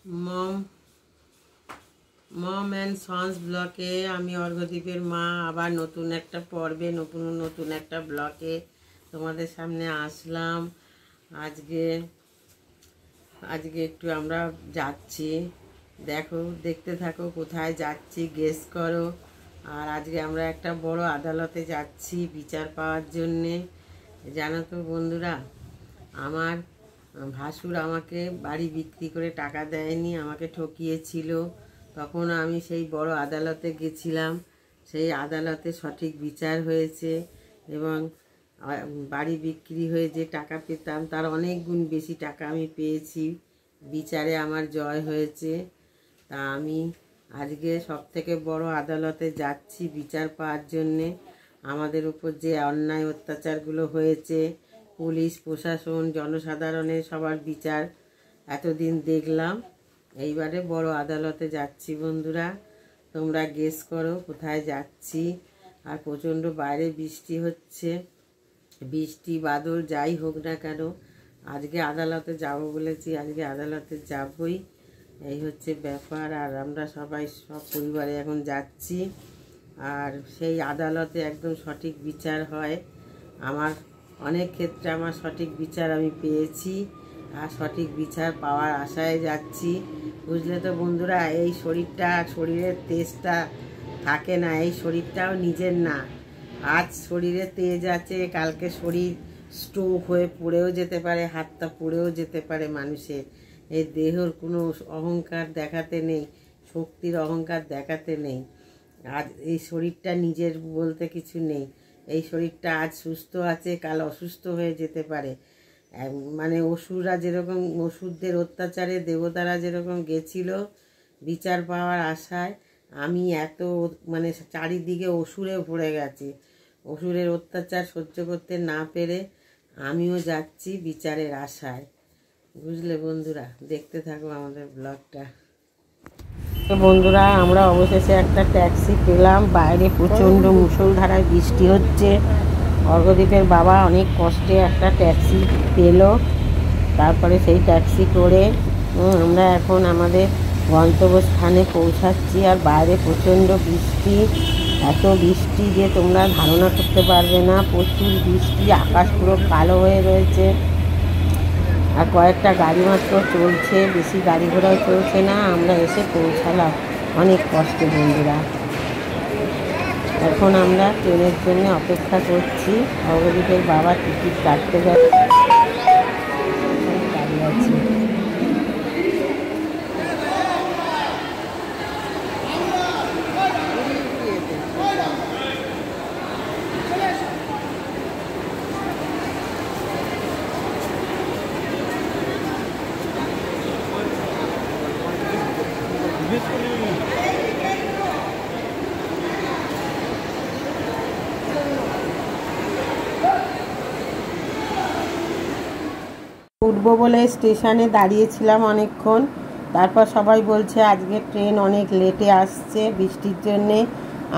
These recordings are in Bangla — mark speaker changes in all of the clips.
Speaker 1: मम मम एंड सन्स ब्लगे आमी अर्घदीपेर मा आबार नतून एकटा पर्वे नतून एकटा ब्लगे तोमादेर सामने आसलाम। आजके एकटू आमरा जाচ্ছি, देखो देखते थाको कोथाय जाচ্ছি, गेस करो। और आजके आमरा एकटा बड़ो आदालते जाচ্ছি বিচার पाওয়ার जन्य। জানো তো বন্ধুরা, আমার ভাসুর আমাকে বাড়ি বিক্রি করে টাকা দেয়নি, আমাকে ঠকিয়েছিল। তখন আমি সেই বড় আদালতে গেছিলাম, সেই আদালতে সঠিক বিচার হয়েছে এবং বাড়ি বিক্রি হয়ে যে টাকা পেতাম তার অনেক গুণ বেশি টাকা আমি পেয়েছি। বিচারে আমার জয় হয়েছে। তা আমি আজকে সবথেকে বড় আদালতে যাচ্ছি বিচার পাওয়ার জন্যে। আমাদের উপর যে অন্যায় অত্যাচারগুলো হয়েছে, পুলিশ প্রশাসন জনসাধারণের সবার বিচার এতদিন দেখলাম, এইবারে বড় আদালতে যাচ্ছি। বন্ধুরা তোমরা গেস করো কোথায় যাচ্ছি। আর প্রচণ্ড বাইরে বৃষ্টি হচ্ছে, বৃষ্টি বাদল যাই হোক না কেন আজকে আদালতে যাব বলেছি, আজকে আদালতে যাবই। এই হচ্ছে ব্যাপার। আর আমরা সবাই সব পরিবারে এখন যাচ্ছি। আর সেই আদালতে একদম সঠিক বিচার হয়। আমার অনেক ক্ষেত্রে আমার সঠিক বিচার আমি পেয়েছি আর সঠিক বিচার পাওয়ার আশায় যাচ্ছি। বুঝলে তো বন্ধুরা, এই শরীরের তেজটা থাকে না, এই শরীরটাও নিজের না। আজ শরীরে তেজ আছে, কালকে শরীর স্ট্রোক হয়ে পড়েও যেতে পারে, হাতটা পড়েও যেতে পারে মানুষের। এই দেহর কোনো অহংকার দেখাতে নেই, শক্তির অহংকার দেখাতে নেই। আজ এই শরীরটা নিজের বলতে কিছু নেই। এই শরীরটা আজ সুস্থ আছে, কাল অসুস্থ হয়ে যেতে পারে। মানে অসুররা যেরকম, অসুরদের অত্যাচারে দেবতারা যেরকম গেছিল বিচার পাওয়ার আশায়, আমি এত মানে চারিদিকে অসুরে ভরে গেছি। অসুরের অত্যাচার সহ্য করতে না পেরে আমিও যাচ্ছি বিচারের আশায়। বুঝলে বন্ধুরা, দেখতে থাকো আমাদের ব্লগটা। বন্ধুরা আমরা অবশেষে একটা ট্যাক্সি পেলাম। বাইরে প্রচণ্ড মুষলধারায় বৃষ্টি হচ্ছে। অর্ঘদীপের বাবা অনেক কষ্টে একটা ট্যাক্সি পেল। তারপরে সেই ট্যাক্সি করে আমরা এখন আমাদের গন্তব্যস্থানে পৌঁছাচ্ছি। আর বাইরে প্রচণ্ড বৃষ্টি, এত বৃষ্টি যে তোমরা ধারণা করতে পারবে না। প্রচুর বৃষ্টি, আকাশ পুরো কালো হয়ে রয়েছে। আর কয়েকটা গাড়ি মাত্র চলছে, বেশি গাড়ি ঘোড়াও চলছে না। আমরা এসে পৌঁছালাম অনেক কষ্টে বন্ধুরা। এখন আমরা ট্রেনের জন্য অপেক্ষা করছি। অর্ঘদীপের বাবা টিকিট কাটতে যাচ্ছে, দাঁড়িয়ে আছি। উঠবো বলে স্টেশনে দাঁড়িয়েছিলাম অনেকক্ষণ। তারপর সবাই বলছে আজকে ট্রেন অনেক লেটে আসছে বৃষ্টির জন্যে।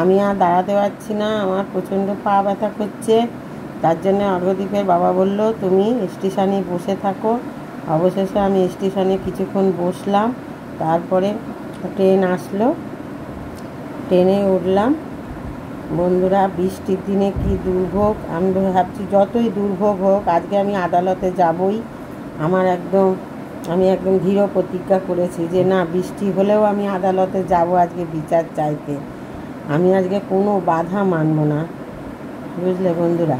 Speaker 1: আমি আর দাঁড়াতে পারছি না, আমার প্রচণ্ড পা ব্যথা করছে। তার জন্য অর্ঘদীপের বাবা বলল তুমি স্টেশনে বসে থাকো। অবশেষে আমি স্টেশনে কিছুক্ষণ বসলাম। তারপরে ট্রেন আসলো, ট্রেনে উঠলাম। বন্ধুরা বৃষ্টির দিনে কি দুর্ভোগ। আমি ভাবছি যতই দুর্ভোগ হোক আজকে আমি আদালতে যাবই। আমি একদম দৃঢ় প্রতিজ্ঞা করেছি যে না, বৃষ্টি হলেও আমি আদালতে যাব আজকে বিচার চাইতে। আমি আজকে কোনো বাধা মানব না। বুঝলে বন্ধুরা,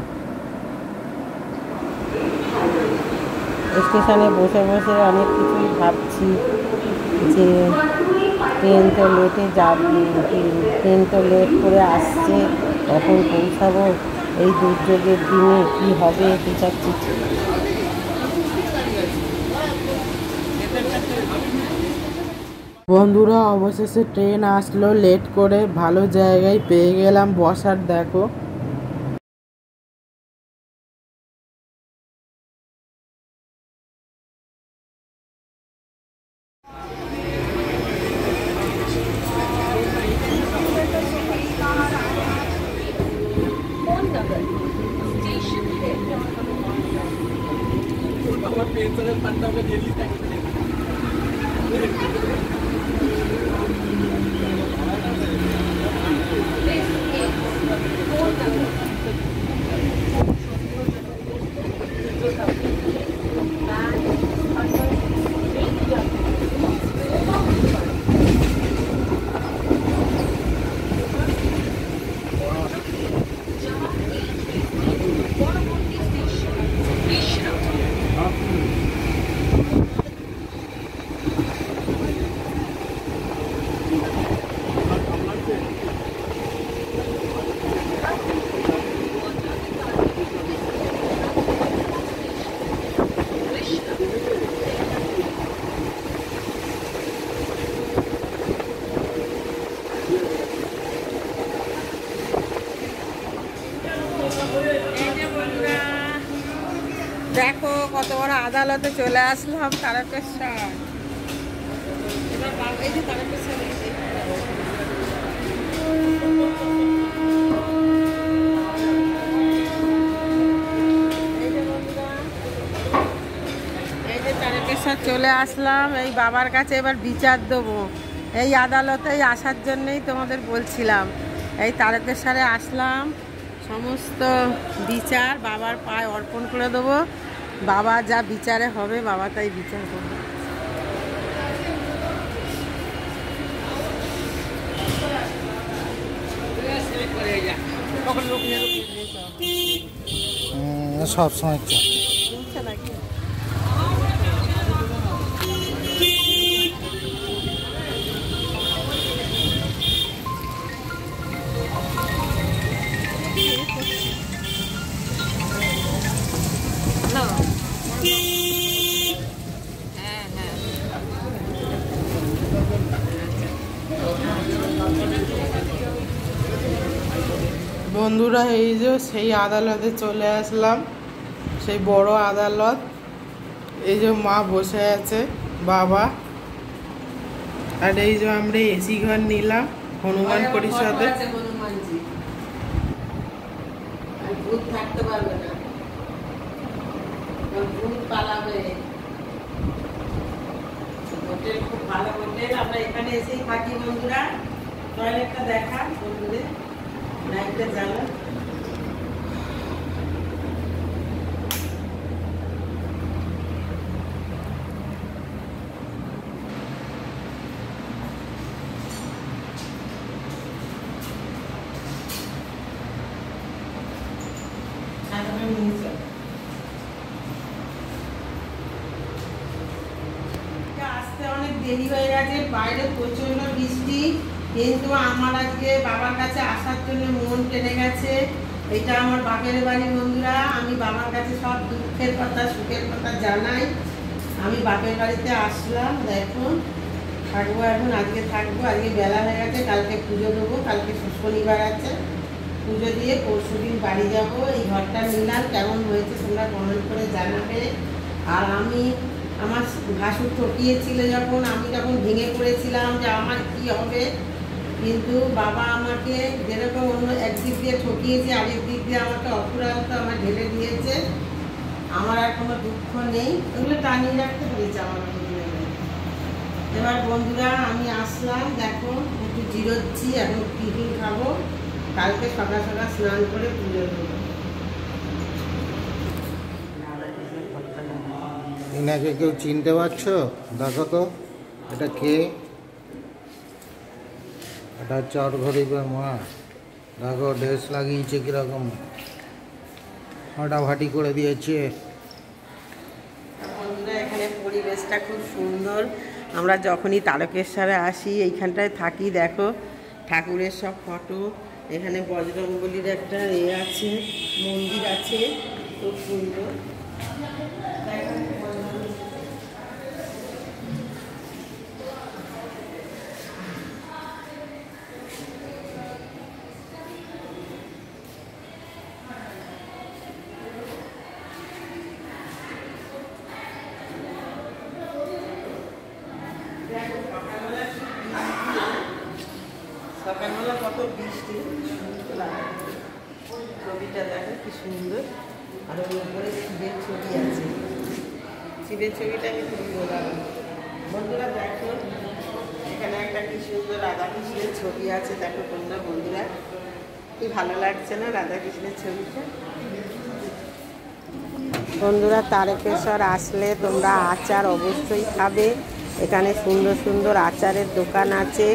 Speaker 1: স্টেশনে বসে বসে অনেক কিছুই ভাবছি যে ট্রেন তো লেট করে আসছে, কখন পৌঁছাবো, এই দুর্যোগের দিনে কি হবে সেসব কিছু। বন্ধুরা অবশেষে ট্রেন আসলো লেট করে, ভালো জায়গায় পেয়ে গেলাম বসার। দেখো আমার পেন্সিলের পান্ডাকে দিয়ে দিতে দেখো কত বড় আদালতে চলে আসলাম তারকেশ্বর। এবার এই যে তারকেশ্বর তারকেশ্বর চলে আসলাম। এই বাবার কাছে এবার বিচার দেবো। এই আদালতেই আসার জন্যই তোমাদের বলছিলাম। এই তারকেশ্বরে আসলাম, সমস্ত বিচার বাবার পায়ে অর্পণ করে দেবো। বাবা যা বিচারে হবে বাবা তাই বিচার করবে।
Speaker 2: সব সময়
Speaker 3: বন্ধুরা, এই যে সেই আদালতে চলে আসলাম, সেই বড় আদালত। এই যে মা বসে আছে, বাবা, আর এই যে আমরা এসি ঘর নিলাম হনুমান পরিষদে।
Speaker 1: ভূত থাকতে পারবে না, ভূত পালাবে। হোটেল খুব ভালো হোটেল, আমরা এখানে এসেই থাকি বন্ধুরা। টয়লেটটা দেখা বন্ধুদের, লাইটটা জ্বালা। আসতে অনেক দেরি হয়ে গেছে, বাইরে প্রচন্ড বৃষ্টি, কিন্তু আমার আজকে বাবার কাছে আসার জন্য মন টেনে গেছে। এটা আমার বাপের বাড়ি বন্ধুরা। আমি বাবার কাছে সব দুঃখের কথা সুখের কথা জানাই। আমি বাপের বাড়িতে আসলাম, দেখুন থাকবো এখন, আজকে থাকবো। আজকে বেলা হয়ে গেছে, কালকে পুজো দেবো, কালকে শনিবার আছে, পুজো দিয়ে পরশুদিন বাড়ি যাব। এই ঘরটা নিলাম, কেমন হয়েছে তোমরা কমেন্ট করে জানাবে। আর আমি আমার ভাসুর ঠকিয়েছিল যখন, আমি তখন ভেঙে পড়েছিলাম যে আমার কি হবে, কিন্তু বাবা আমাকে যেরকম অন্য একদিক দিয়ে ঠকিয়েছে, আরেক দিক দিয়ে আমাকে অপরাধ আমার ঢেলে দিয়েছে। আমার আর কোনো দুঃখ নেই, ওগুলো টানিয়ে রাখতে পেরেছে আমার। এবার বন্ধুরা আমি আসলাম, দেখো একটু জিরোচ্ছি, এখন টিফিন খাবো, কালকে সকাল সকাল স্নান করে পুজো দেবো।
Speaker 2: এনাকে কেউ চিনতে পারছো? দেখো তো এটা কে? এটা হচ্ছে অর্ঘদীপের মা। দেখো ড্রেস লাগিয়েছে কিরকম, ফাটাফাটি করে দিয়েছে।
Speaker 1: বন্ধুরা এখানে পরিবেশটা খুব সুন্দর। আমরা যখনই তারকেশ্বরে আসি এইখানটায় থাকি। দেখো ঠাকুরের সব ফটো, এখানে বজরংবলীর একটা আছে, মন্দির আছে, খুব সুন্দর। সকালবেলা কত বৃষ্টি, ছবিটা দেখো কি সুন্দর। আর ওর উপরে শিবের ছবি আছে, শিবের ছবিটা আমি খুবই ভালো। বন্ধুরা দেখো, এখানে একটা কি সুন্দর রাধাকৃষ্ণের ছবি আছে। দেখো তোমরা বন্ধুরা, কি ভালো লাগছে না রাধাকৃষ্ণের ছবিটা? বন্ধুরা, তারকেশ্বর আসলে তোমরা আচার অবশ্যই খাবে। এখানে সুন্দর সুন্দর আচারের দোকান আছে,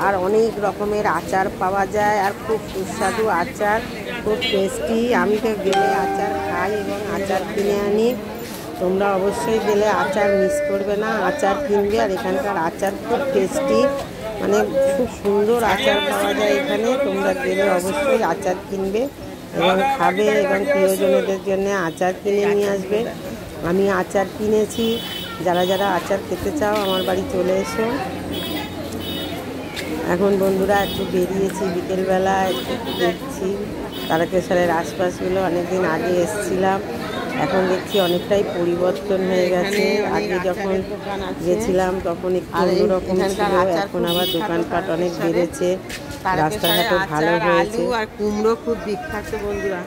Speaker 1: আর অনেক রকমের আচার পাওয়া যায়, আর খুব সুস্বাদু আচার, খুব টেস্টি। আমি তো গেলে আচার খাই এবং আচার কিনে আনি। তোমরা অবশ্যই গেলে আচার মিস করবে না, আচার কিনবে। আর এখানকার আচার খুব টেস্টি, মানে খুব সুন্দর আচার পাওয়া যায় এখানে। তোমরা গেলে অবশ্যই আচার কিনবে এবং খাবে, এবং প্রিয়জনদের জন্য আচার কিনে নিয়ে আসবে। আমি আচার কিনেছি, যারা যারা আচার খেতে চাও আমার বাড়ি চলে এসো। এখন বন্ধুরা একটু বেরিয়েছি, বিকেলবেলা একটু দেখছি তারকেশ্বরের আশপাশগুলো। অনেকদিন আগে এসেছিলাম, এখন দেখছি অনেকটাই পরিবর্তন হয়ে গেছে। আগে যখন গেছিলাম তখন একটু অন্যরকম ছিল, এখন আবার দোকানপাট অনেক বেড়েছে, রাস্তাঘাটও ভালো হয়েছে। আর কুমড়ো খুব বিখ্যাত বন্ধুরা।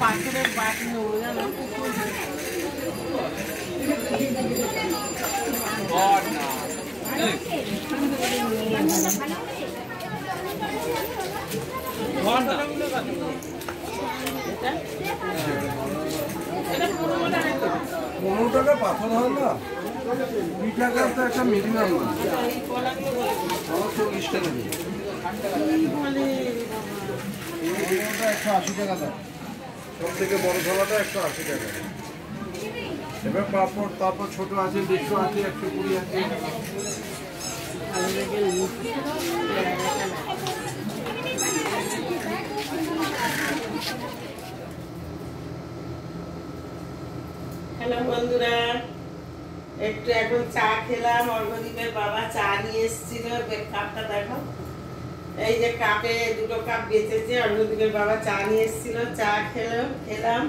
Speaker 1: পাথরের বাটি নেবো জানো।
Speaker 2: পনেরো টাকা পাথর হয় না, 20 টাকা তো একটা মিনিমাম, 40 টাকা দিয়ে 180 টাকা দাম। সব থেকে বড় থালাটা 180 টাকা। এবার পাপড়, তারপর ছোট আছে 150 আছে, 120 আছে।
Speaker 1: হ্যালো বন্ধুরা, একটু এখন চা খেলাম। অর্ঘদীপের বাবা চা নিয়ে এসেছিল, কাপটা দেখো, এই যে কাপে 2 কাপ বেঁচেছে। অর্ঘদীপের বাবা চা নিয়ে এসেছিল, চা খেলাম।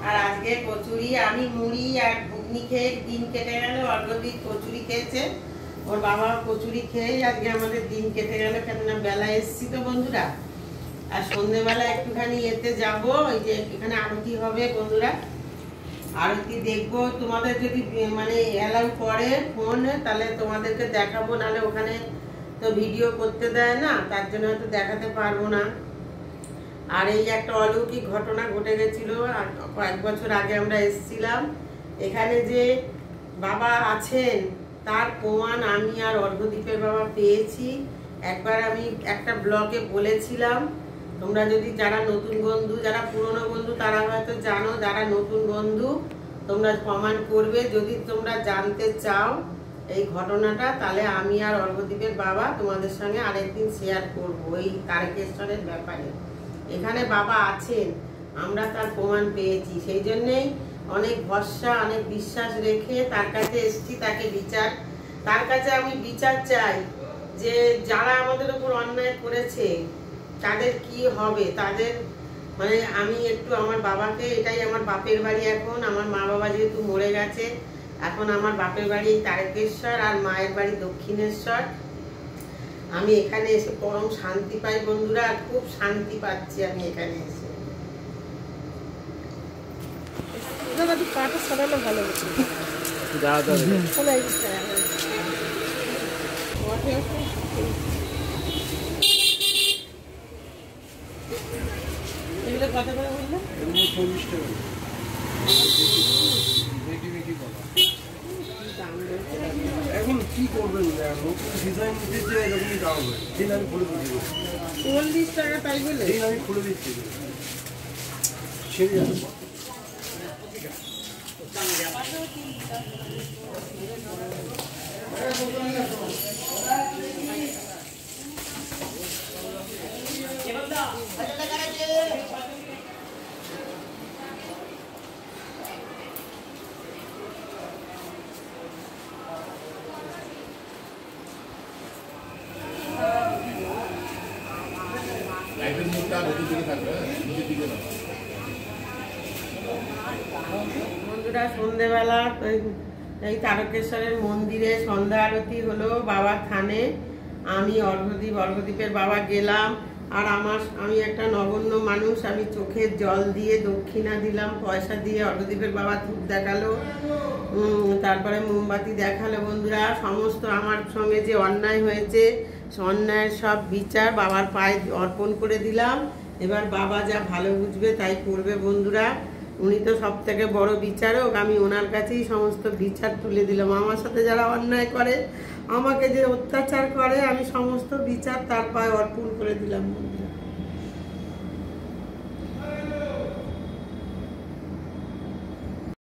Speaker 1: আর আজকে কচুরি, আমি মুড়ি আর ঘুগনি খেয়ে দিন কেটে গেল। অর্ঘদীপ কচুরি খেয়েছে, ওর বাবা কচুরি খেয়েই আজকে আমাদের দিন কেটে গেল। কেননা বেলা এসছি তো বন্ধুরা। আর সন্ধ্যেবেলা একটুখানি এতে যাবো, ওই যে এখানে আরতি হবে বন্ধুরা, আরতি দেখবো। তোমাদের যদি মানে অ্যালাউ করে ফোন, তাহলে তোমাদেরকে দেখাবো, নাহলে ওখানে তো ভিডিও করতে দেয় না, তার জন্য হয়তো দেখাতে পারবো না। আর এই একটা অলৌকিক ঘটনা ঘটে গেছিল, কয়েক বছর আগে আমরা এসেছিলাম। এখানে যে বাবা আছেন তার প্রমাণ আমি আর অর্ঘদীপের বাবা পেয়েছি। একবার আমি একটা ব্লগে বলেছিলাম, তোমরা যদি যারা নতুন বন্ধু, যারা পুরনো বন্ধু তারা হয়তো জানো, যারা নতুন বন্ধু তোমরা কমেন্ট করবে যদি তোমরা জানতে চাও এই ঘটনাটা, তাহলে আমি আর অর্ঘদীপের বাবা তোমাদের সঙ্গে আরেকদিন শেয়ার করব এই তারকেশ্বরের ব্যাপারে। এখানে বাবা আছেন, আমরা তার প্রমাণ পেয়েছি, সেই জন্যেই অনেক ভরসা, অনেক বিশ্বাস রেখে তার কাছে এসেছি। তার কাছে আমি বিচার চাই, যে যারা আমাদের উপর অন্যায় করেছে তাদের কি হবে, তাদের মানে আমি একটু আমার বাবাকে, এটাই আমার বাপের বাড়ি। এখন আমার মা বাবা যেহেতু মরে গেছে, এখন আমার বাপের বাড়ি তারকেশ্বর আর মায়ের বাড়ি দক্ষিণেশ্বর। আমি এখানে এসে পরম শান্তি পাই বন্ধুরা, আর খুব শান্তি পাচ্ছি আমি এখানে এসে। কাটা সরালে ভালো হচ্ছে। এগুলো কত করে বললে?
Speaker 2: 40 টাকা। এখন কি করবেন, ডিজাইন দিতে এরকমই দাম হবে। দিন আমি খুলে দিচ্ছি,
Speaker 1: 40 টাকা তাই বলে
Speaker 2: দিন আমি খুলে দিচ্ছি। ছেড়ে যাবে।
Speaker 1: বন্ধুরা সন্ধেবেলা এই তারকেশ্বরের মন্দিরে সন্ধ্যা আরতি হলো বাবার থানে। আমি অর্ঘ্যদ্বীপের বাবা গেলাম। আর আমি একটা নগণ্য মানুষ, আমি চোখের জল দিয়ে দক্ষিণা দিলাম, পয়সা দিয়ে। অর্ঘ্যদ্বীপের বাবা ধূপ দেখালো, তারপরে মোমবাতি দেখালো। বন্ধুরা সমস্ত আমার সঙ্গে যে অন্যায় হয়েছে, অন্যায়ের সব বিচার বাবার পায়ে অর্পণ করে দিলাম। এবার বাবা যা ভালো বুঝবে তাই করবে। বন্ধুরা উনি তো সব থেকে বড় বিচারক, আমি ওনার কাছেই সমস্ত বিচার তুলে দিলাম। আমার সাথে যারা অন্যায় করে, আমাকে যে অত্যাচার করে, আমি সমস্ত বিচার তার পায়ে অর্পণ করে দিলাম। বন্ধুরা